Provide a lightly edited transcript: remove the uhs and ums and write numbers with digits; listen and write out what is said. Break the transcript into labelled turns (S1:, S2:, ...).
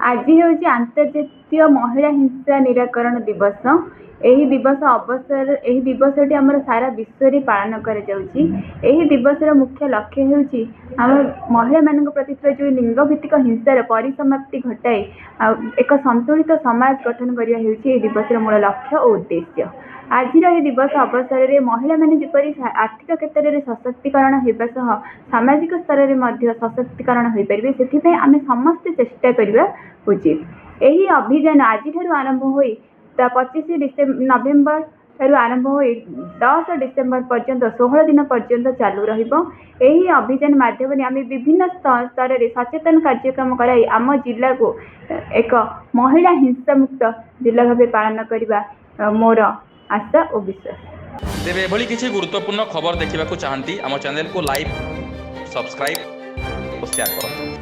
S1: आज हूँ अंतर्जातीय महिला हिंसा निराकरण दिवस। यही दिवस अवसर यही दिवसटी आमर सारा विश्व में पालन कर दिवसर मुख्य लक्ष्य होउची आम महिला मान प्रति जो लिंग भित्तिक हिंसार परिसमाप्ति घटाई एक संतुलित समाज गठन करने दिवसर मूल लक्ष्य और उद्देश्य। आज दिवस अवसर में महिला माने जिपरि आर्थिक क्षेत्र में सशक्तिकरण होगा सह सामाजिक स्तर में सशक्तिकरण हो पारे से आम समस्ते चेष्टा करवा उचित। यही अभियान आज आरंभ हो 25 नवेम्बर ठारू आरंभ हो 10 डिसेम्बर पर्यंत 16 दिन पर्यंत चालू रही अभियान माध्यम आम विभिन्न स्तर में सचेतन कार्यक्रम कराई आम जिला को एक महिला हिंसा मुक्त जिला भाव पालन करने मोर आशा और विश्वास।
S2: तेरे एभली किसी गुरुत्वपूर्ण खबर देखा चाहती आम चैनल को लाइक सब्सक्राइब और शेयर करो।